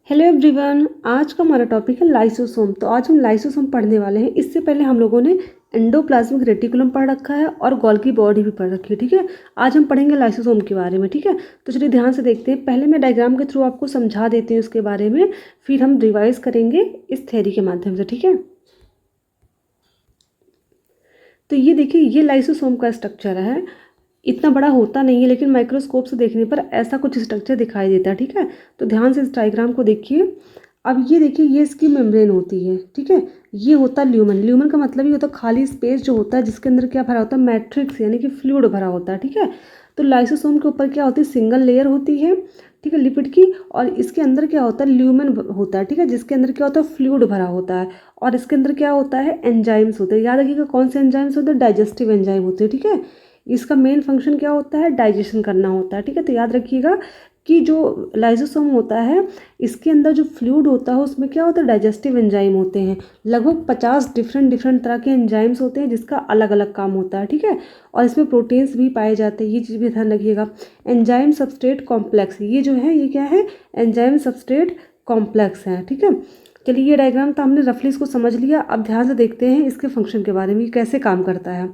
Hello everyone, आज का हमारा टॉपिक है लाइसोसोम। तो आज हम लाइसोसोम पढ़ने वाले हैं। इससे पहले हम लोगों ने एंडोप्लाज्मिक रेटिकुलम पढ़ रखा है और गोल्गी बॉडी भी पढ़ रखी है। ठीक है, आज हम पढ़ेंगे लाइसोसोम के बारे में। ठीक है, तो चलिए ध्यान से देखते हैं। पहले मैं डायग्राम के थ्रू आपको समझा देती हूँ उसके बारे में, फिर हम रिवाइज करेंगे इस थ्योरी के माध्यम से। ठीक है, तो ये देखिए, ये लाइसोसोम का स्ट्रक्चर है। इतना बड़ा होता नहीं है, लेकिन माइक्रोस्कोप से देखने पर ऐसा कुछ स्ट्रक्चर दिखाई देता है। ठीक है, तो ध्यान से इस डायग्राम को देखिए। अब ये देखिए, ये इसकी मेम्ब्रेन होती है। ठीक है, ये होता है ल्यूमन। ल्यूमन का मतलब ये होता है खाली स्पेस जो होता है, जिसके अंदर क्या भरा होता है, मैट्रिक्स यानी कि फ्लूइड भरा होता है। ठीक है, तो लाइसोसोम के ऊपर क्या होती है, सिंगल लेयर होती है। ठीक है, लिपिड की, और इसके अंदर क्या होता है, ल्यूमन होता है। ठीक है, जिसके अंदर क्या होता है, फ्लूइड भरा होता है। और इसके अंदर क्या होता है, एंजाइम्स होते हैं। याद रखिएगा कौन से एंजाइम्स होते हैं, डाइजेस्टिव एंजाइम होते हैं। ठीक है, इसका मेन फंक्शन क्या होता है, डाइजेशन करना होता है। ठीक है, तो याद रखिएगा कि जो लाइसोसोम होता है, इसके अंदर जो फ्लूइड होता है उसमें क्या होता है, डाइजेस्टिव एंजाइम होते हैं। लगभग 50 डिफरेंट तरह के एंजाइम्स होते हैं, जिसका अलग अलग काम होता है। ठीक है, और इसमें प्रोटीन्स भी पाए जाते हैं। ये चीज़ भी ध्यान रखिएगा। एंजाइम सबस्ट्रेट कॉम्प्लेक्स, ये जो है ये क्या है, एंजाइम सबस्ट्रेट कॉम्प्लेक्स है। ठीक है, चलिए ये डायग्राम तो हमने रफली इसको समझ लिया। अब ध्यान से देखते हैं इसके फंक्शन के बारे में, कैसे काम करता है।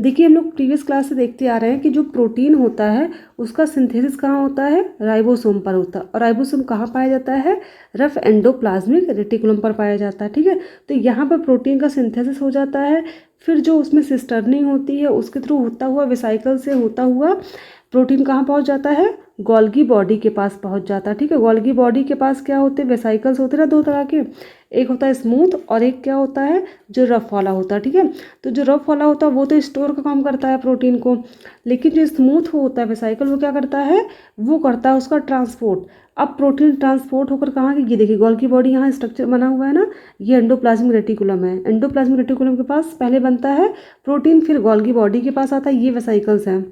देखिए, हम लोग प्रीवियस क्लास से देखते आ रहे हैं कि जो प्रोटीन होता है उसका सिंथेसिस कहाँ होता है, राइबोसोम पर होता है। और राइबोसोम कहाँ पाया जाता है, रफ एंडोप्लाज्मिक रेटिकुलम पर पाया जाता है। ठीक है, तो यहाँ पर प्रोटीन का सिंथेसिस हो जाता है। फिर जो उसमें सिस्टर्निंग होती है, उसके थ्रू होता हुआ वेसाइकल से होता हुआ प्रोटीन कहाँ पहुँच जाता है, गोल्गी बॉडी के पास पहुँच जाता है। ठीक है, गोल्गी बॉडी के पास क्या होते हैं, वेसाइकल्स होते हैं ना, दो तरह के। एक होता है स्मूथ और एक क्या होता है, जो रफ वाला होता है। ठीक है, तो जो रफ वाला होता है वो तो स्टोर का काम करता है प्रोटीन को, लेकिन जो स्मूथ होता है वेसाइकल, वो क्या करता है, वो करता है उसका ट्रांसपोर्ट। अब प्रोटीन ट्रांसपोर्ट होकर कहाँ की, ये देखिए गोल्गी बॉडी यहाँ स्ट्रक्चर बना हुआ है ना, ये एंडोप्लाज्मिक रेटिकुलम है। एंडोप्लाज्मिक रेटिकुलम के पास पहले बनता है प्रोटीन, फिर गोल्गी बॉडी के पास आता है, ये वेसाइकल्स हैं।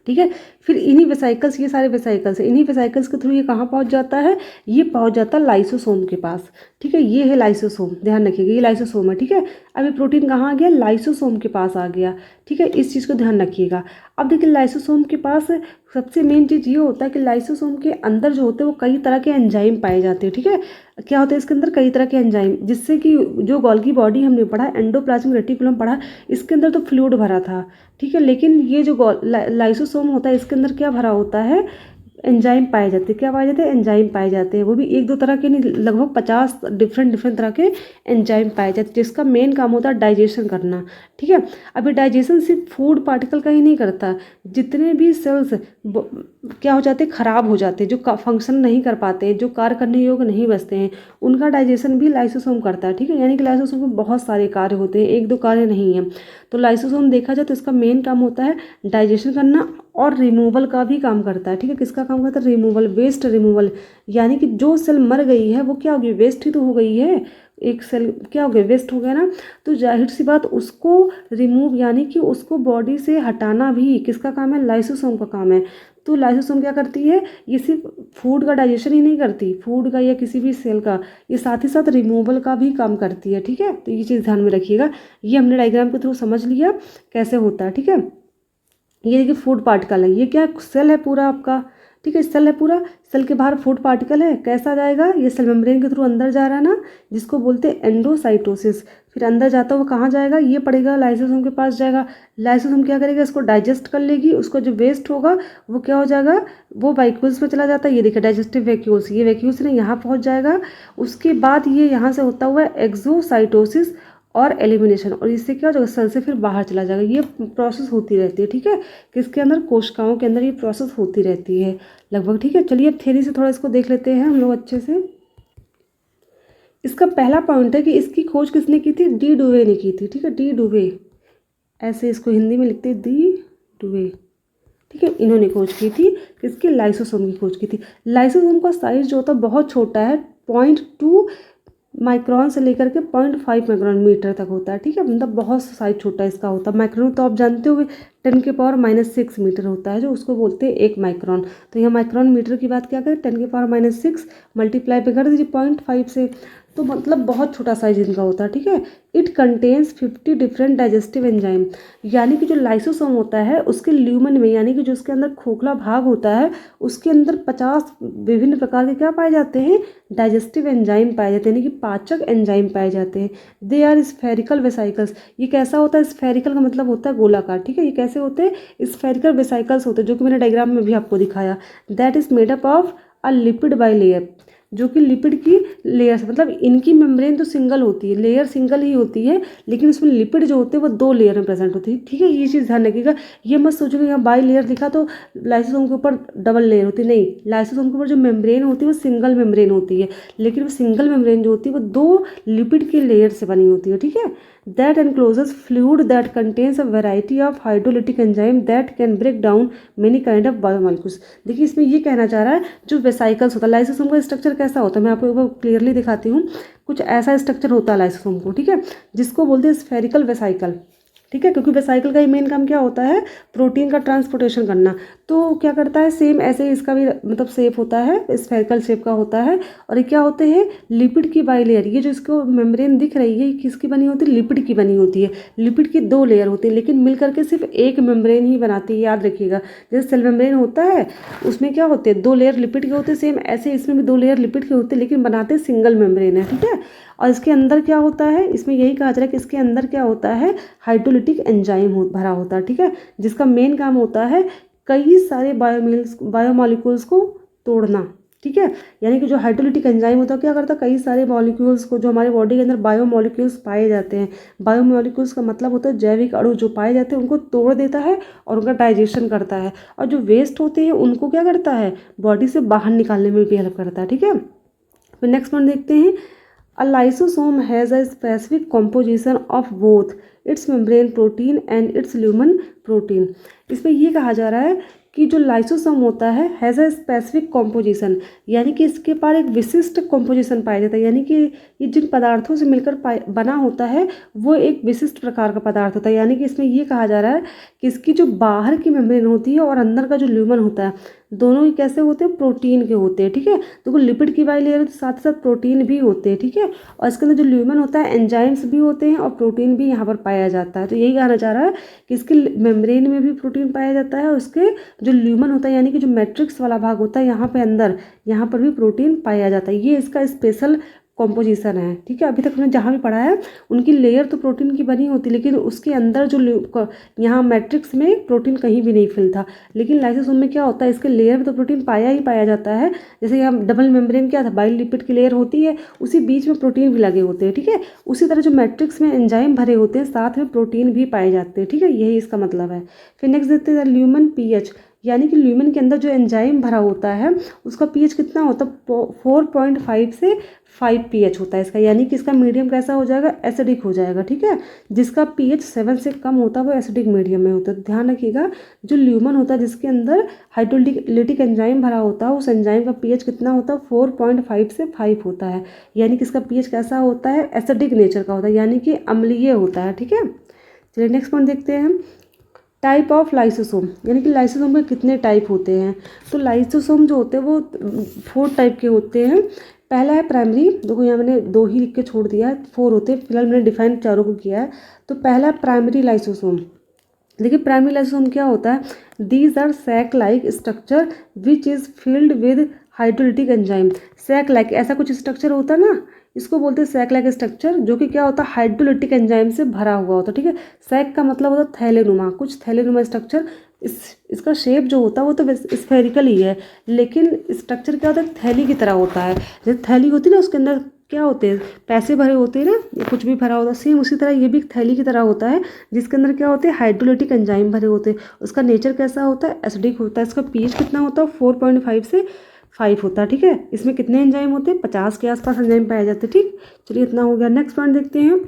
ठीक है, फिर इन्हीं वेसाइकल्स, ये सारे वेसाइकल्स हैं, इन्हीं वेसाइकल्स के थ्रू ये कहाँ पहुँच जाता है, ये पहुँच जाता है लाइसोसोम के पास। ठीक है, ये है लाइसोसोम, ध्यान रखिएगा ये लाइसोसोम है। ठीक है, अब ये प्रोटीन कहाँ आ गया, लाइसोसोम के पास आ गया। ठीक है, इस चीज़ को ध्यान रखिएगा। अब देखिए, लाइसोसोम के पास सबसे मेन चीज़ ये होता है कि लाइसोसोम के अंदर जो होते हैं वो कई तरह के एंजाइम पाए जाते हैं। ठीक है, क्या होता है इसके अंदर, कई तरह के एंजाइम, जिससे कि जो गोल्गी बॉडी हमने पढ़ा, एंडोप्लाज्मिक रेटिकुलम पढ़ा, इसके अंदर तो फ्लूइड भरा था। ठीक है, लेकिन ये जो लाइसोसोम होता है, इसके अंदर क्या भरा होता है, एंजाइम पाए जाते हैं। क्या पाए जाते हैं, एंजाइम पाए जाते हैं। वो भी एक दो तरह के नहीं, लगभग 50 डिफरेंट तरह के एंजाइम पाए जाते हैं, जिसका मेन काम होता है डाइजेशन करना। ठीक है, अभी डाइजेशन सिर्फ फूड पार्टिकल का ही नहीं करता, जितने भी सेल्स क्या हो जाते हैं, खराब हो जाते हैं, जो फंक्शन नहीं कर पाते, जो कार्य करने योग्य नहीं बचते हैं, उनका डाइजेशन भी लाइसोसोम करता है। ठीक है, यानी कि लाइसोसोम में बहुत सारे कार्य होते हैं, एक दो कार्य नहीं है। तो लाइसोसोम देखा जाए तो इसका मेन काम होता है डाइजेशन करना, और रिमूवल का भी काम करता है। ठीक है, किसका काम करता है, रिमूवल, वेस्ट रिमूवल। यानी कि जो सेल मर गई है वो क्या होगी, वेस्ट ही तो हो गई है। एक सेल क्या हो गया, वेस्ट हो गया ना, तो जाहिर सी बात उसको रिमूव यानी कि उसको बॉडी से हटाना भी किसका काम है, लाइसोसोम का काम है। तो लाइसोसोम क्या करती है, ये सिर्फ फूड का डाइजेशन ही नहीं करती, फूड का या किसी भी सेल का, ये साथ ही साथ रिमूवल का भी काम करती है। ठीक है, तो ये चीज़ ध्यान में रखिएगा। ये हमने डायग्राम के थ्रू समझ लिया कैसे होता है। ठीक है, ये देखिए फूड पार्टिकल है, ये क्या सेल है पूरा आपका। ठीक है, सेल है पूरा, सेल के बाहर फूड पार्टिकल है, कैसा जाएगा, ये सेल मेम्ब्रेन के थ्रू अंदर जा रहा है ना, जिसको बोलते हैं एंडोसाइटोसिस। फिर अंदर जाता हुआ कहाँ जाएगा, ये पड़ेगा लाइसोसोम के पास जाएगा। लाइसोसोम क्या करेगा, इसको डाइजेस्ट कर लेगी, उसको जो वेस्ट होगा वो क्या हो जाएगा, वो वैक्यूल्स में चला जाता है। ये देखिए डाइजेस्टिव वैक्यूल्स, ये वैक्यूल्स ने यहाँ पहुँच जाएगा। उसके बाद ये यहाँ से होता हुआ एक्सोसाइटोसिस और एलिमिनेशन, और इससे क्या हो जाएगा, सेल से फिर बाहर चला जाएगा। ये प्रोसेस होती रहती है। ठीक है, किसके अंदर, कोशिकाओं के अंदर ये प्रोसेस होती रहती है लगभग। ठीक है, चलिए अब थ्योरी से थोड़ा इसको देख लेते हैं हम लोग अच्छे से। इसका पहला पॉइंट है कि इसकी खोज किसने की थी, डी डुवे ने की थी। ठीक है, डी डुवे, ऐसे इसको हिंदी में लिखते हैं, डी डुवे। ठीक है, इन्होंने खोज की थी, किसकी, लाइसोसोम की खोज की थी। लाइसोसोम का साइज जो होता है बहुत छोटा है, 0.2 माइक्रोन से लेकर के 0.5 माइक्रोन मीटर तक होता है। ठीक है, मतलब बहुत साइज छोटा इसका होता है। माइक्रोन तो आप जानते हो 10⁻⁻6 मीटर होता है, जो उसको बोलते हैं 1 माइक्रोन। तो यहाँ माइक्रोन मीटर की बात क्या करें, 10⁻⁻6 मल्टीप्लाई पे कर दीजिए 0.5 से, तो मतलब बहुत छोटा साइज इनका होता है, ठीक है। It contains 50 different digestive enzyme, यानी कि जो लाइसोसोम होता है उसके ल्यूमन में, यानी कि जो उसके अंदर खोखला भाग होता है उसके अंदर 50 विभिन्न प्रकार के क्या पाए जाते हैं, डाइजेस्टिव एंजाइम पाए जाते हैं, यानी कि पाचक एंजाइम पाए जाते हैं। दे आर स्फेरिकल वेसाइकल्स, ये कैसा होता है, स्फेरिकल का मतलब होता है गोलाकार, ठीक है। ये कैसे होते हैं, स्फेरिकल वेसाइकल्स होते हैं, जो कि मैंने डायग्राम में भी आपको दिखाया। That is made up of a lipid by layer, जो कि लिपिड की लेयर से, मतलब इनकी मेम्ब्रेन तो सिंगल होती है, लेयर सिंगल ही होती है, लेकिन उसमें लिपिड जो होते हैं वो 2 लेयर में प्रेजेंट होती है, ठीक है। ये चीज़ ध्यान रखिएगा। ये मत सोचो कि यहाँ बाई लेयर दिखा तो लाइसोसोम के ऊपर डबल लेयर होती है, नहीं। लाइसोसोम के ऊपर जो मेम्ब्रेन होती है वो सिंगल मेम्ब्रेन होती है, लेकिन वो सिंगल मेम्ब्रेन जो होती है वो 2 लिपिड की लेयर से बनी होती है, ठीक है। That encloses fluid that contains a variety of hydrolytic enzyme that can break down many kind of biomolecules. देखिए इसमें ये कहना चाह रहा है, जो वेसाइकल्स होता है, लाइसोसोम का स्ट्रक्चर कैसा होता है, मैं आपको एक बार क्लियरली दिखाती हूँ। कुछ ऐसा स्ट्रक्चर होता है लाइसोसोम को, ठीक है, जिसको बोलते हैं स्फेरिकल वेसाइकल, ठीक है। क्योंकि वेसाइकल का ही मेन काम क्या होता है, प्रोटीन का ट्रांसपोर्टेशन करना। तो क्या करता है, सेम ऐसे ही इसका भी मतलब शेप होता है, स्फेरिकल शेप का होता है। और ये क्या होते हैं, लिपिड की बाई लेयर। ये जो इसको मेम्ब्रेन दिख रही है किसकी बनी होती है, लिपिड की बनी होती है। लिपिड की 2 लेयर होती है, लेकिन मिल करके सिर्फ एक मेम्ब्रेन ही बनाती है, याद रखिएगा। जैसे सेल मेम्ब्रेन होता है उसमें क्या होते हैं, 2 लेयर लिपिड के होते हैं, सेम ऐसे इसमें भी 2 लेयर लिपिड के होते हैं, लेकिन बनाते सिंगल मेम्ब्रेन है, ठीक है। और इसके अंदर क्या होता है, इसमें यही कहा जा रहा है कि इसके अंदर क्या होता है, हाइड्रोलिटिक एंजाइम भरा होता है, ठीक है, जिसका मेन काम होता है कई सारे बायोमॉलिक्यूल्स को तोड़ना, ठीक है। यानी कि जो हाइड्रोलिटिक एंजाइम होता है क्या करता है, कई सारे मॉलिक्यूल्स को, जो हमारे बॉडी के अंदर बायोमॉलिक्यूल्स पाए जाते हैं, बायोमॉलिक्यूल्स का मतलब होता है जैविक अणु जो पाए जाते हैं उनको तोड़ देता है और उनका डाइजेशन करता है। और जो वेस्ट होते हैं उनको क्या करता है, बॉडी से बाहर निकालने में भी हेल्प करता है, ठीक है। फिर नेक्स्ट पॉइंट देखते हैं। A lysosome has a specific composition of both its membrane protein and its lumen protein। इसमें ये कहा जा रहा है कि जो लाइसोसोम होता है हैज़ अ स्पेसिफिक कॉम्पोजिशन, यानी कि इसके पास एक विशिष्ट कॉम्पोजिशन पाया जाता है, यानी कि ये जिन पदार्थों से मिलकर बना होता है वो एक विशिष्ट प्रकार का पदार्थ होता है। यानी कि इसमें ये कहा जा रहा है कि इसकी जो बाहर की मेम्ब्रेन होती है और अंदर का जो ल्यूमन होता है दोनों ही कैसे होते हैं, प्रोटीन के होते हैं, ठीक है। तो लिपिड की बाई लेयर है तो साथ साथ प्रोटीन भी होते हैं, ठीक है। और इसके अंदर जो ल्यूमन होता है एंजाइम्स भी होते हैं और प्रोटीन भी यहाँ पर पाया जाता है। तो यही कहना चाह रहा है कि इसके मेम्ब्रेन में भी प्रोटीन पाया जाता है और उसके जो ल्यूमन होता है यानी कि जो मैट्रिक्स वाला भाग होता है यहाँ पे अंदर, यहाँ पर भी प्रोटीन पाया जाता है। ये इसका स्पेशल कॉम्पोजिशन है, ठीक है। अभी तक हमने जहाँ भी पढ़ा है उनकी लेयर तो प्रोटीन की बनी होती, लेकिन उसके अंदर जो यहाँ मैट्रिक्स में प्रोटीन कहीं भी नहीं फिलता। लेकिन लाइसोसोम में क्या होता है, इसके लेयर में तो प्रोटीन पाया ही पाया जाता है। जैसे यहाँ डबल मेम्ब्रेन क्या था, बाइल लिपिड की लेयर होती है, उसी बीच में प्रोटीन भी लगे होते हैं, ठीक है। उसी तरह जो मैट्रिक्स में एंजाइम भरे होते हैं साथ में प्रोटीन भी पाए जाते हैं, ठीक है। यही इसका मतलब है। फिर नेक्स्ट देखते हैं ल्यूमन पीएच, यानी कि ल्यूमन के अंदर जो एंजाइम भरा होता है उसका पीएच कितना होता है, 4.5 से 5 पीएच होता है इसका, यानी कि इसका मीडियम कैसा हो जाएगा, एसिडिक हो जाएगा, ठीक है। जिसका पीएच 7 से कम होता है वो एसिडिक मीडियम में होता है। ध्यान रखिएगा, जो ल्यूमन होता है जिसके अंदर हाइड्रोलिटिक एंजाइम भरा होता है उस एंजाइम का पीएच कितना होता है, 4.5 से 5 होता है, यानी कि इसका पीएच कैसा होता है, एसिडिक नेचर का होता है, यानी कि अम्लीय होता है, ठीक है। चलिए नेक्स्ट पॉइंट देखते हैं हम। टाइप ऑफ लाइसोसोम, यानी कि लाइसोसोम के कितने टाइप होते हैं। तो लाइसोसोम जो होते हैं वो 4 टाइप के होते हैं। पहला है प्राइमरी, देखो यहाँ मैंने 2 ही लिख के छोड़ दिया है, 4 होते हैं, फिलहाल मैंने डिफाइन चारों को किया है। तो पहला प्राइमरी लाइसोसोम। देखिए प्राइमरी लाइसोसोम क्या होता है, these are sac like structure which is filled with hydrolytic enzyme. Sac like ऐसा कुछ स्ट्रक्चर होता है ना, इसको बोलते हैं सैक लाइक स्ट्रक्चर, जो कि क्या होता है, हाइड्रोलिटिक एंजाइम से भरा हुआ होता है, ठीक है। सैक का मतलब होता है थैलेनुमा, कुछ थैलेनुमा स्ट्रक्चर। इसका शेप जो होता है वो तो स्फेरिकल ही है, लेकिन स्ट्रक्चर क्या होता है, थैली की तरह होता है। जैसे थैली होती है ना, उसके अंदर क्या होते हैं, पैसे भरे होते हैं ना, या कुछ भी भरा होता है, सेम उसी तरह ये भी थैली की तरह होता है, जिसके अंदर क्या होते हैं, हाइड्रोलिटिक एंजाइम भरे होते हैं। उसका नेचर कैसा होता है, एसिडिक होता है। इसका पीएच कितना होता है, 4.5 से 5 होता है, ठीक है। इसमें कितने एंजाइम होते हैं, 50 के आसपास एंजाइम पाए जाते हैं, ठीक। चलिए इतना हो गया। नेक्स्ट पॉइंट देखते हैं,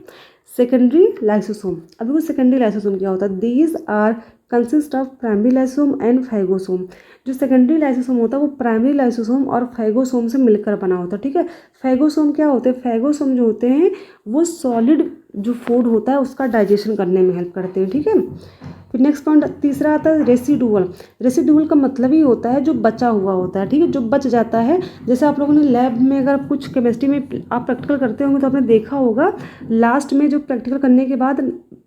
सेकेंडरी लाइसोसोम। अभी वो सेकेंडरी लाइसोसोम क्या होता है, these are consist of primary lysosome and phagosome. जो सेकेंडरी लाइसोसोम होता है वो प्राइमरी लाइसोसोम और फैगोसोम से मिलकर बना होता है, ठीक है। फैगोसोम क्या होते हैं, फैगोसोम जो होते हैं वो सॉलिड जो फूड होता है उसका डाइजेशन करने में हेल्प करते हैं, ठीक है। फिर नेक्स्ट पॉइंट तीसरा आता है रेसिडुअल। रेसिडुअल का मतलब ही होता है जो बचा हुआ होता है, ठीक है, जो बच जाता है। जैसे आप लोगों ने लैब में अगर कुछ केमिस्ट्री में आप प्रैक्टिकल करते होंगे तो आपने देखा होगा लास्ट में जो प्रैक्टिकल करने के बाद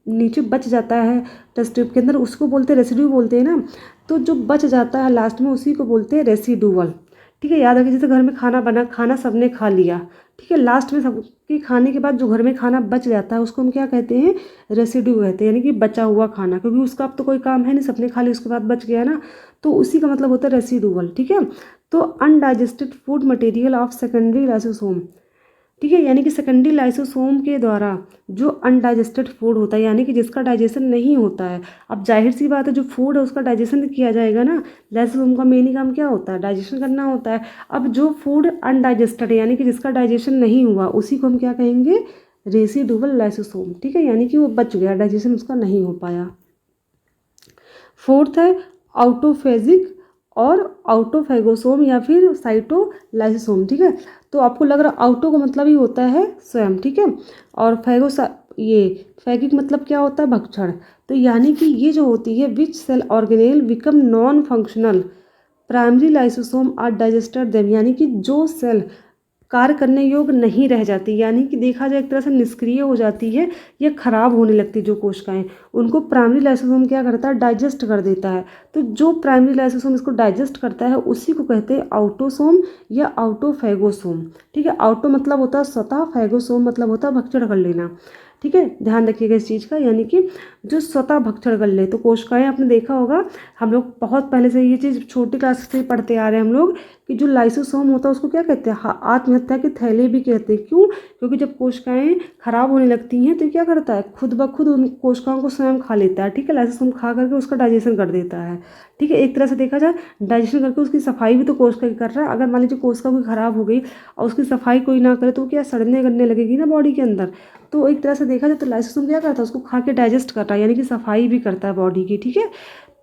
नीचे बच जाता है टेस्ट ट्यूब के अंदर, उसको बोलते हैं रेसिड्यू बोलते हैं ना। तो जो बच जाता है लास्ट में उसी को बोलते हैं रेसिडुअल, ठीक है। याद रखिए जैसे घर में खाना सबने खा लिया, ठीक है, लास्ट में सबके खाने के बाद जो घर में खाना बच जाता है उसको हम क्या कहते हैं, रेसिड्यू कहते हैं, यानी कि बचा हुआ खाना, क्योंकि उसका अब तो कोई काम है नहीं, सबने खा लिया उसके बाद बच गया ना, तो उसी का मतलब होता है रेसिडुअल, ठीक है। तो undigested food material of secondary lysosome, ठीक है, यानी कि सेकेंडरी लाइसोसोम के द्वारा जो अनडाइजेस्टेड फूड होता है, यानी कि जिसका डाइजेशन नहीं होता है। अब जाहिर सी बात है जो फूड है उसका डाइजेशन किया जाएगा ना, लाइसोसोम का मेन ही काम क्या होता है, डाइजेशन करना होता है। अब जो फूड अनडाइजेस्टेड है यानी कि जिसका डाइजेशन नहीं हुआ उसी को हम क्या कहेंगे, रेसिडुअल लाइसोसोम, ठीक है, यानी कि वो बच गया, डाइजेशन उसका नहीं हो पाया। फोर्थ है आउटोफेजिक और आउटोफेगोसोम या फिर साइटोलाइसोसोम, ठीक है। तो आपको लग रहा आउटो का मतलब ही होता है स्वयं, ठीक है, और ये फैगिक मतलब क्या होता है, भक्षण। तो यानी कि ये जो होती है which cell organelle become non functional primary lysosome are digested them, यानी कि जो सेल कार्य करने योग्य नहीं रह जाती, यानी कि देखा जाए एक तरह से निष्क्रिय हो जाती है या खराब होने लगती जो कोशिकाएं, उनको प्राइमरी लाइसोसोम क्या करता है, डाइजेस्ट कर देता है। तो जो प्राइमरी लाइसोसोम इसको डाइजेस्ट करता है उसी को कहते हैं आउटोसोम या आउटोफेगोसोम, ठीक है। आउटो मतलब होता है स्वतः, फेगोसोम मतलब होता है भक्षण कर लेना, ठीक है, ध्यान रखिएगा इस चीज़ का, यानी कि जो स्वतः भक्षण कर ले। तो कोशिकाएं आपने देखा होगा, हम लोग बहुत पहले से ये चीज़ छोटी क्लास से पढ़ते आ रहे हैं हम लोग, कि जो लाइसोसोम होता है उसको क्या कहते हैं, आत्महत्या के थैले भी कहते हैं। क्यों, क्योंकि जब कोशिकाएं खराब होने लगती हैं तो क्या करता है, खुद ब खुद उन कोशिकाओं को स्वयं खा लेता है, ठीक है, लाइसोसोम खा करके उसका डाइजेशन कर देता है, ठीक है। एक तरह से देखा जाए डाइजेशन करके उसकी सफाई भी तो कोशिका की कर रहा है। अगर मान लीजिए कोशिका कोई खराब हो गई और उसकी सफाई कोई ना करे तो क्या सड़ने गलने लगेगी ना बॉडी के अंदर। तो एक तरह से देखा जाए तो लाइसोसोम क्या करता है, उसको खा के डाइजेस्ट करता है, यानी कि सफाई भी करता है बॉडी की, ठीक है।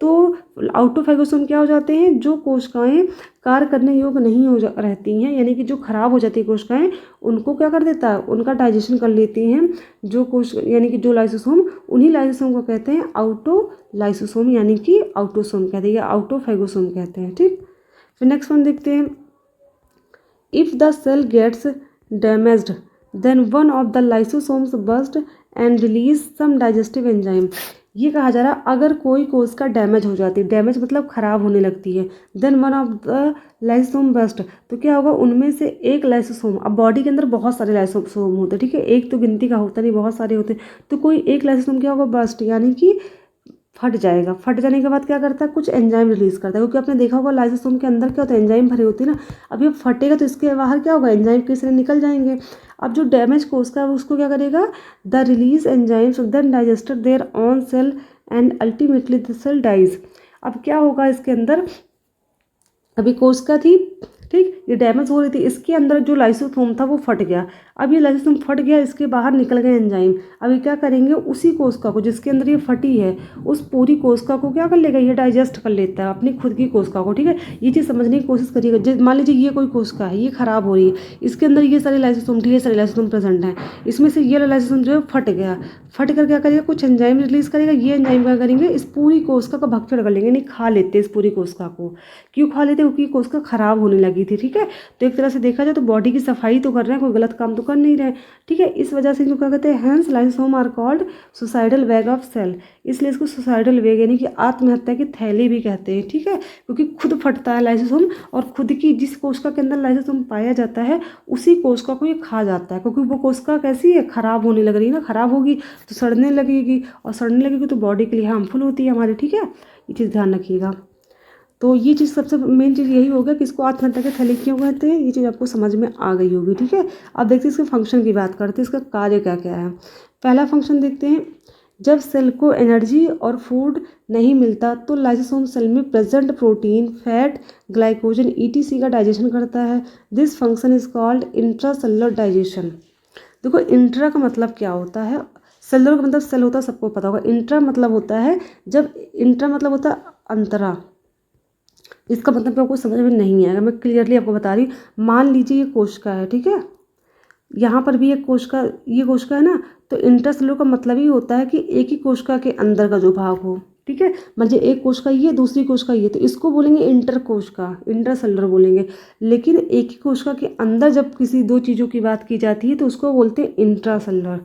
तो आउटोफेगोसोम क्या हो जाते हैं, जो कोशिकाएं कार्य करने योग्य नहीं रहती हैं, यानी कि जो खराब हो जाती है कोशिकाएं, उनको क्या कर देता है, उनका डाइजेशन कर लेती हैं जो यानी कि जो लाइसोसोम, उन्हीं लाइसोसोम को कहते हैं आउटोलाइसोसोम, यानी कि आउटोसोम कहते हैं या आउटोफेगोसोम कहते हैं, ठीक। फिर नेक्स्ट वन देखते हैं, if the cell gets damaged then one of the lysosomes burst and release some digestive enzyme. ये कहा जा रहा है अगर कोई कोशिका डैमेज हो जाती है, डैमेज मतलब खराब होने लगती है, then one of the lysosome burst, तो क्या होगा, उनमें से एक लाइसोसोम, अब बॉडी के अंदर बहुत सारे लाइसोसोम होते हैं, ठीक है, एक तो गिनती का होता नहीं, बहुत सारे होते हैं, तो कोई एक लाइसोसोम क्या होगा, बर्स्ट, यानी कि फट जाएगा। फट जाने के बाद क्या करता है, कुछ एंजाइम रिलीज करता है, क्योंकि आपने देखा होगा लाइसोसोम के अंदर क्या होता है, एंजाइम भरे होते हैं ना। अब ये फटेगा तो इसके बाहर क्या होगा, एंजाइम किसी निकल जाएंगे। अब जो डैमेज कोशिका है उसको क्या करेगा, the release enzymes then digested there on cell and ultimately the cell dies. अब क्या होगा इसके अंदर, अभी कोशिका थी, ठीक, ये डैमेज हो रही थी, इसके अंदर जो लाइसोसोम था वो फट गया। अब ये लाइसोसोम फट गया, इसके बाहर निकल गए एंजाइम। अब ये क्या करेंगे, उसी कोशिका को जिसके अंदर ये फटी है उस पूरी कोशिका को क्या कर लेगा, ये डाइजेस्ट कर लेता है अपनी खुद की कोशिका को, ठीक है। ये चीज़ समझने की कोशिश करिएगा। मान लीजिए ये कोई कोशिका है, ये खराब हो रही है, इसके अंदर ये सारे लाइसोसोम, ढेर सारे लाइसोसोम प्रेजेंट हैं, इसमें से ये लाइसोसोम जो है फट गया, फट कर क्या करेगा, कुछ एंजाइम रिलीज करेगा, ये एंजाइम क्या करेंगे, इस पूरी कोशिका का भक्षण कर लेंगे, नहीं खा लेते इस पूरी कोशिका को। क्यों खा लेते, क्योंकि कोशिका खराब होने लगी थी, ठीक है। तो एक तरह से देखा जाए तो बॉडी की सफाई तो कर रहे हैं, कोई गलत काम तो कर नहीं रहे, ठीक है। इस वजह से इनको क्या कहते हैं, hence lysosome are called suicidal bag of cell, इसलिए इसको सुसाइडल बैग यानी कि आत्महत्या की थैली भी कहते हैं, ठीक है, क्योंकि खुद फटता है लाइसोसोम और खुद की जिस कोशिका के अंदर लाइसोसोम पाया जाता है उसी कोशिका को ये खा जाता है, क्योंकि वो कोशिका कैसी है, खराब होने लग रही है ना, खराब होगी तो सड़ने लगेगी, और सड़ने लगेगी तो बॉडी के लिए हार्मफुल होती है हमारी, ठीक है, ये चीज़ ध्यान रखिएगा। तो ये चीज़ सबसे मेन चीज़ यही होगा कि इसको आत्महत्या के थैले क्यों कहते हैं, ये चीज़ आपको समझ में आ गई होगी, ठीक है। अब देखते हैं इसके फंक्शन की बात करते हैं, इसका कार्य क्या क्या है। पहला फंक्शन देखते हैं, जब सेल को एनर्जी और फूड नहीं मिलता तो लाइसोसोम सेल में present protein, fat, glycogen etc का डाइजेशन करता है। This function is called intracellular digestion. देखो इंट्रा का मतलब क्या होता है, सेलुलर का मतलब सेल होता है, सबको पता होगा। इंट्रा मतलब होता है, जब इंट्रा मतलब होता है अंतरा, इसका मतलब आपको समझ में नहीं आएगा, मैं क्लियरली आपको बता रही हूँ। मान लीजिए ये कोशिका है, ठीक है, यहाँ पर भी एक कोशिका, ये कोशिका है ना, तो इंट्रासेलुलर का मतलब ही होता है कि एक ही कोशिका के अंदर का जो भाग हो, ठीक है। मतलब एक कोशिका ये, दूसरी कोशिका ये, तो इसको बोलेंगे इंटर कोशिका, इंटरसेलुलर बोलेंगे। लेकिन एक ही कोशिका के अंदर जब किसी दो चीज़ों की बात की जाती है तो उसको बोलते हैं इंट्रासेलुलर,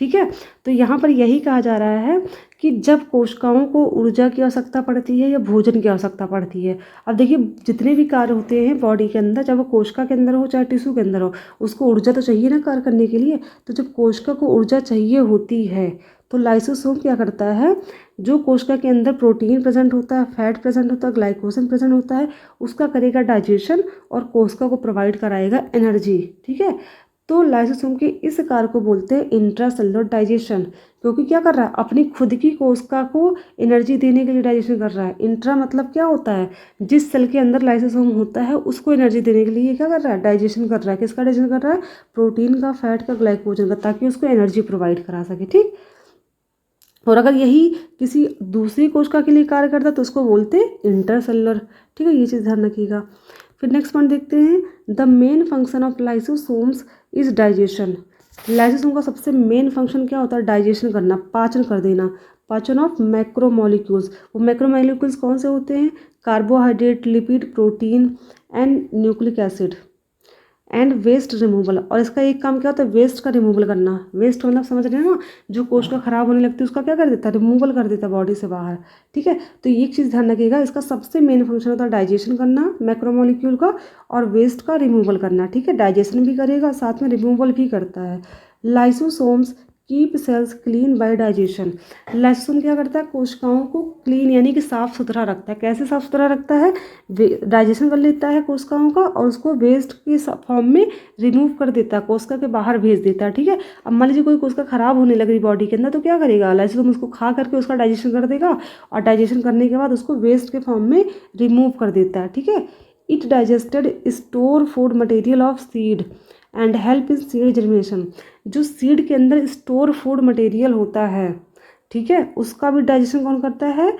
ठीक है। तो यहाँ पर यही कहा जा रहा है कि जब कोशिकाओं को ऊर्जा की आवश्यकता पड़ती है या भोजन की आवश्यकता पड़ती है। अब देखिए जितने भी कार्य होते हैं बॉडी के अंदर, चाहे वो कोशिका के अंदर हो चाहे टिश्यू के अंदर हो, उसको ऊर्जा तो चाहिए ना कार्य करने के लिए। तो जब कोशिका को ऊर्जा चाहिए होती है तो लाइसोसोम क्या करता है, जो कोशिका के अंदर प्रोटीन प्रेजेंट होता है, फैट प्रेजेंट होता है, ग्लाइकोजन प्रेजेंट होता है, उसका करेगा डाइजेशन और कोशिका को प्रोवाइड कराएगा एनर्जी, ठीक है। तो लाइसोसोम के इस कार्य को बोलते हैं इंट्रासेलुलर डाइजेशन, क्योंकि क्या कर रहा है, अपनी खुद की कोशिका को एनर्जी देने के लिए डाइजेशन कर रहा है। इंट्रा मतलब क्या होता है, जिस सेल के अंदर लाइसोसोम होता है उसको एनर्जी देने के लिए क्या कर रहा है, डाइजेशन कर रहा है। किसका डाइजेशन कर रहा है, प्रोटीन का, फैट का, ग्लाइकोजन का, ताकि उसको एनर्जी प्रोवाइड करा सके, ठीक। और अगर यही किसी दूसरी कोशिका के लिए कार्य करता तो उसको बोलते हैं इंटरसेलुलर, ठीक है। ये चीज़ ध्यान रखिएगा। फिर नेक्स्ट पॉइंट देखते हैं, the main function of lysosomes is digestion. Lysosome का सबसे मेन फंक्शन क्या होता है, डाइजेशन करना, पाचन कर देना, पाचन ऑफ मैक्रोमोलिक्यूल्स। वो मैक्रोमोलिक्यूल्स कौन से होते हैं, carbohydrate, lipid, protein and nucleic acid and waste removal. और इसका एक काम क्या होता है, वेस्ट का रिमूवल करना। वेस्ट मतलब समझ रहे हैं ना, जो कोशिका खराब होने लगती है उसका क्या कर देता है, रिमूवल कर देता है बॉडी से बाहर, ठीक है। तो एक चीज़ ध्यान रखिएगा, इसका सबसे मेन फंक्शन होता है डाइजेशन करना मैक्रोमोलिक्यूल का, और वेस्ट का रिमूवल करना, ठीक है। डाइजेशन भी करेगा साथ में रिमूवल भी करता है। Lysosomes keep cells clean by digestion. Lysosome क्या करता है, कोशिकाओं को क्लीन यानी कि साफ सुथरा रखता है। कैसे साफ सुथरा रखता है, डाइजेशन कर लेता है कोशिकाओं का और उसको वेस्ट के फॉर्म में रिमूव कर देता है, कोशिका के बाहर भेज देता है, ठीक है। अब मान लीजिए कोई कोशिका खराब होने लग रही बॉडी के अंदर तो क्या करेगा, लाइसोसोम उसको खा करके उसका डाइजेशन कर देगा, और डाइजेशन करने के बाद उसको वेस्ट के फॉर्म में रिमूव कर देता है, ठीक है। It digested store food material of seed and help in seed germination. जो सीड के अंदर स्टोर फूड मटेरियल होता है, ठीक है, उसका भी डाइजेशन कौन करता है,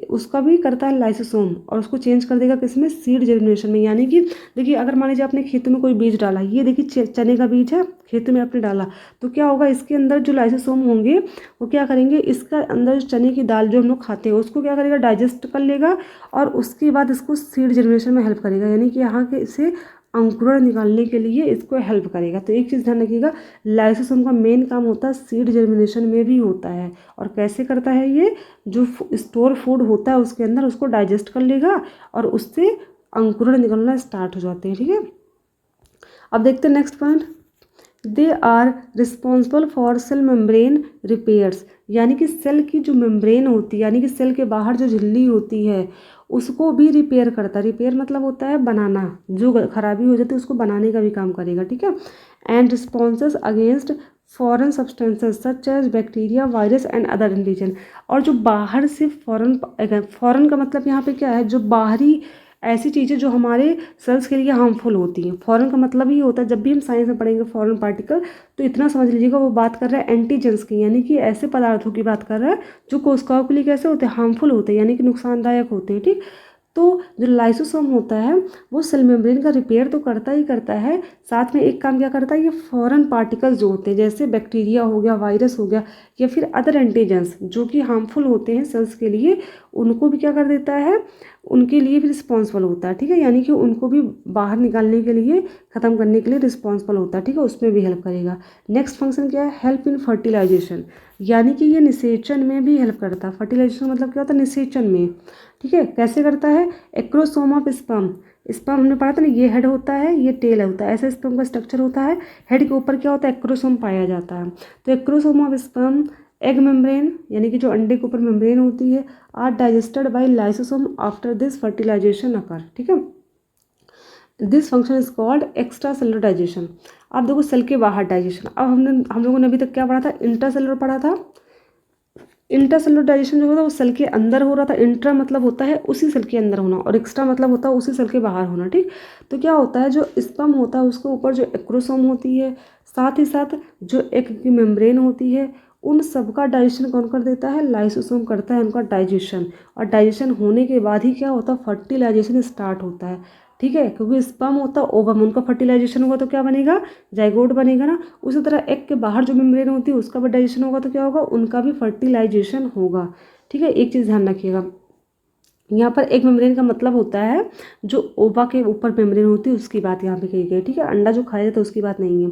उसका भी करता है लाइसोसोम, और उसको चेंज कर देगा किसमें, सीड जर्मिनेशन में। यानी कि देखिए अगर मान लीजिए आपने खेतों में कोई बीज डाला, ये देखिए चने का बीज है, खेत में आपने डाला, तो क्या होगा, इसके अंदर जो लाइसोसोम होंगे वो क्या करेंगे, इसका अंदर जो चने की दाल जो हम लोग खाते हैं उसको क्या करेगा, डाइजेस्ट कर लेगा, और उसके बाद इसको सीड जर्मिनेशन में हेल्प करेगा, यानी कि यहाँ के इसे अंकुरण निकालने के लिए इसको हेल्प करेगा। तो एक चीज़ ध्यान रखिएगा, लाइसोसोम का मेन काम होता है सीड जर्मिनेशन में भी होता है। और कैसे करता है ये, जो स्टोर फूड होता है उसके अंदर उसको डाइजेस्ट कर लेगा और उससे अंकुरण निकलना स्टार्ट हो जाते हैं, ठीक है। अब देखते हैं next point, they are responsible for cell membrane repairs. यानी कि सेल की जो मेम्ब्रेन होती है, यानी कि सेल के बाहर जो झिल्ली होती है उसको भी रिपेयर करता है। रिपेयर मतलब होता है बनाना, जो खराबी हो जाती है उसको बनाने का भी काम करेगा, ठीक है। And responses against foreign substances such as bacteria, virus and other antigen. और जो बाहर से फॉरेन का मतलब यहाँ पे क्या है, जो बाहरी ऐसी चीज़ें जो हमारे सेल्स के लिए हार्मफुल होती हैं। फॉरेन का मतलब ही होता है, जब भी हम साइंस में पढ़ेंगे फॉरेन पार्टिकल, तो इतना समझ लीजिएगा वो बात कर रहा है एंटीजेंस की, यानी कि ऐसे पदार्थों की बात कर रहा है जो कोशिकाओं के लिए कैसे होते हैं, हार्मफुल होते हैं, यानी कि नुकसानदायक होते हैं, ठीक। तो जो लाइसोसोम होता है वो सेल मेम्ब्रेन का रिपेयर तो करता ही करता है, साथ में एक काम क्या करता है, ये फॉरेन पार्टिकल्स जो होते हैं जैसे बैक्टीरिया हो गया, वायरस हो गया, या फिर अदर एंटीजेंस जो कि हार्मफुल होते हैं सेल्स के लिए, उनको भी क्या कर देता है, उनके लिए भी रिस्पॉन्सिबल होता है, ठीक है। यानी कि उनको भी बाहर निकालने के लिए, ख़त्म करने के लिए रिस्पॉन्सिबल होता है, ठीक है, उसमें भी हेल्प करेगा। नेक्स्ट फंक्शन क्या है, हेल्प इन फर्टिलाइजेशन। यानी कि ये निषेचन में भी हेल्प करता है। फर्टिलाइजेशन मतलब क्या होता है, निषेचन में, ठीक है। कैसे करता है, एक्रोसोम ऑफ स्पर्म। स्पर्म हमने पढ़ा था ना, ये हेड होता है, ये टेल होता है, ऐसे स्पर्म का स्ट्रक्चर होता है। हेड के ऊपर क्या होता है, एक्रोसोम पाया जाता है। तो acrosome of sperm, egg membrane यानी कि जो अंडे के ऊपर मेम्ब्रेन होती है, are digested by lysosome after this fertilisation occur, ठीक है। This function is called extracellular digestion. अब देखो सेल के बाहर डाइजेशन, अब हम लोगों ने अभी तक क्या पढ़ा था, इंट्रासेलुलर पढ़ा था। इंट्रासेलुलर डाइजेशन जो होता है वो सेल के अंदर हो रहा था। इंट्रा मतलब होता है उसी सेल के अंदर होना, और एक्स्ट्रा मतलब होता है उसी सेल के बाहर होना, ठीक। तो क्या होता है, जो स्पर्म होता है उसके ऊपर जो एक्रोसोम होती है, साथ ही साथ जो एग की मेम्ब्रेन होती है, उन सब का डाइजेशन कौन कर देता है, लाइसोसोम करता है उनका डाइजेशन। और डाइजेशन होने के बाद ही क्या होता है, फर्टिलाइजेशन स्टार्ट होता है, ठीक है। क्योंकि स्पर्म होता है ओवम, उनका फर्टिलाइजेशन होगा तो क्या बनेगा, जाइगोट बनेगा ना। उसी तरह एग के बाहर जो मेम्ब्रेन होती है उसका भी डाइजेशन होगा तो क्या होगा, उनका भी फर्टिलाइजेशन होगा, ठीक है, एक चीज़ ध्यान रखिएगा, यहाँ पर एक मेम्ब्रेन का मतलब होता है जो ओवा के ऊपर मेम्ब्रेन होती है उसकी बात यहाँ पे कही गई, ठीक है, अंडा जो खाया जाता है उसकी बात नहीं है।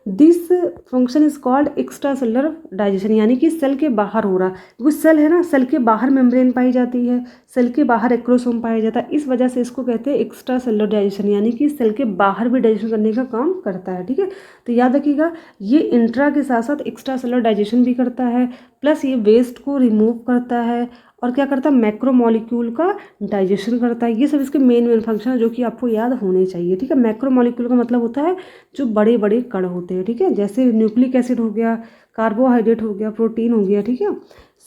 This function is called extracellular digestion, यानी कि सेल के बाहर हो रहा, क्योंकि सेल है ना, सेल के बाहर मेम्ब्रेन पाई जाती है, सेल के बाहर एक्रोसोम पाया जाता है, इस वजह से इसको कहते हैं एक्स्ट्रा सेलुलर डाइजेशन, यानी कि सेल के बाहर भी डाइजेशन करने का काम करता है। ठीक है, तो याद रखिएगा ये इंट्रा के साथ साथ एक्स्ट्रा सेलुलर डाइजेशन भी करता है, प्लस ये वेस्ट को रिमूव करता है, और क्या करता है, मैक्रो मॉलिक्यूल का डाइजेशन करता है। ये सब इसके मेन फंक्शन है जो कि आपको याद होने चाहिए। ठीक है, मैक्रो मॉलिक्यूल का मतलब होता है जो बड़े बड़े कण होते हैं। ठीक है, जैसे न्यूक्लिक एसिड हो गया, कार्बोहाइड्रेट हो गया, प्रोटीन हो गया। ठीक है,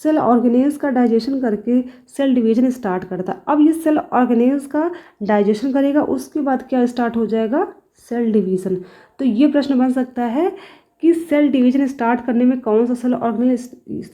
सेल ऑर्गेनेल्स का डाइजेशन करके सेल डिवीजन स्टार्ट करता है। अब ये सेल ऑर्गेनेल्स का डाइजेशन करेगा, उसके बाद क्या स्टार्ट हो जाएगा, सेल डिवीजन। तो ये प्रश्न बन सकता है कि सेल डिवीजन स्टार्ट करने में कौन सा सेल ऑर्गेनेल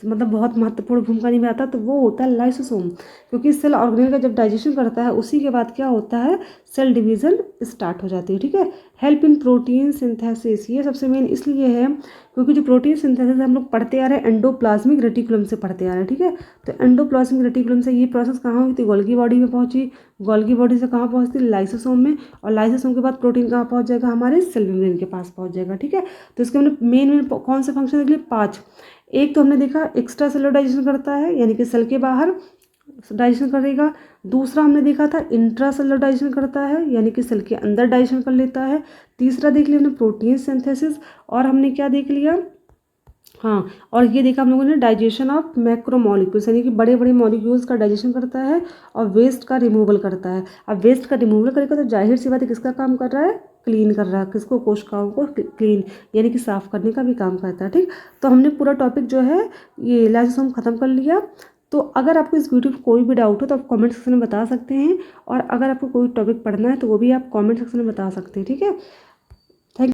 मतलब बहुत महत्वपूर्ण भूमिका निभाता है, तो वो होता है लाइसोसोम, क्योंकि सेल ऑर्गेनेल का जब डाइजेशन करता है उसी के बाद क्या होता है, सेल डिवीजन स्टार्ट हो जाती है। ठीक है, हेल्प इन प्रोटीन सिंथेसिस, ये सबसे मेन इसलिए है क्योंकि जो प्रोटीन सिंथेसिस हम लोग पढ़ते आ रहे हैं एंडोप्लाज्मिक रेटिकुलम से पढ़ते आ रहे हैं। ठीक है, तो एंडोप्लाज्मिक रेटिकुलम से ये प्रोसेस कहाँ हुई थी, गोल्गी बॉडी में पहुंची, गोल्गी बॉडी से कहाँ पहुंचती, लाइसोसोम में, और लाइसोसोम के बाद प्रोटीन कहाँ पहुंच जाएगा, हमारे सेल मेम्ब्रेन के पास पहुंच जाएगा। ठीक है, तो इसके हमने मेन कौन से फंक्शन देख लिए, 5। एक तो हमने देखा एक्स्ट्रा सेलुलर डाइजेशन करता है, यानी कि सेल के बाहर डाइजेशन करेगा। दूसरा हमने देखा था इंट्रा सेलुलर डाइजेशन करता है, यानी कि सेल के अंदर डाइजेशन कर लेता है। तीसरा देख लिया हमने प्रोटीन सिंथेसिस, और हमने क्या देख लिया, हाँ, और ये देखा हम लोगों ने डाइजेशन ऑफ मैक्रो मॉलिक्यूल्स, यानी कि बड़े बड़े मॉलिक्यूल्स का डाइजेशन करता है और वेस्ट का रिमूवल करता है। अब वेस्ट का रिमूवल करेगा तो जाहिर सी बात है किसका काम कर रहा है, क्लीन कर रहा है, किसको, कोशिकाओं को क्लीन यानी कि साफ करने का भी काम करता है। ठीक, तो हमने पूरा टॉपिक जो है ये लाइसोसोम खत्म कर लिया। तो अगर आपको इस वीडियो में कोई भी डाउट हो तो आप कमेंट सेक्शन में बता सकते हैं, और अगर आपको कोई टॉपिक पढ़ना है तो वो भी आप कमेंट सेक्शन में बता सकते हैं। ठीक है, थैंक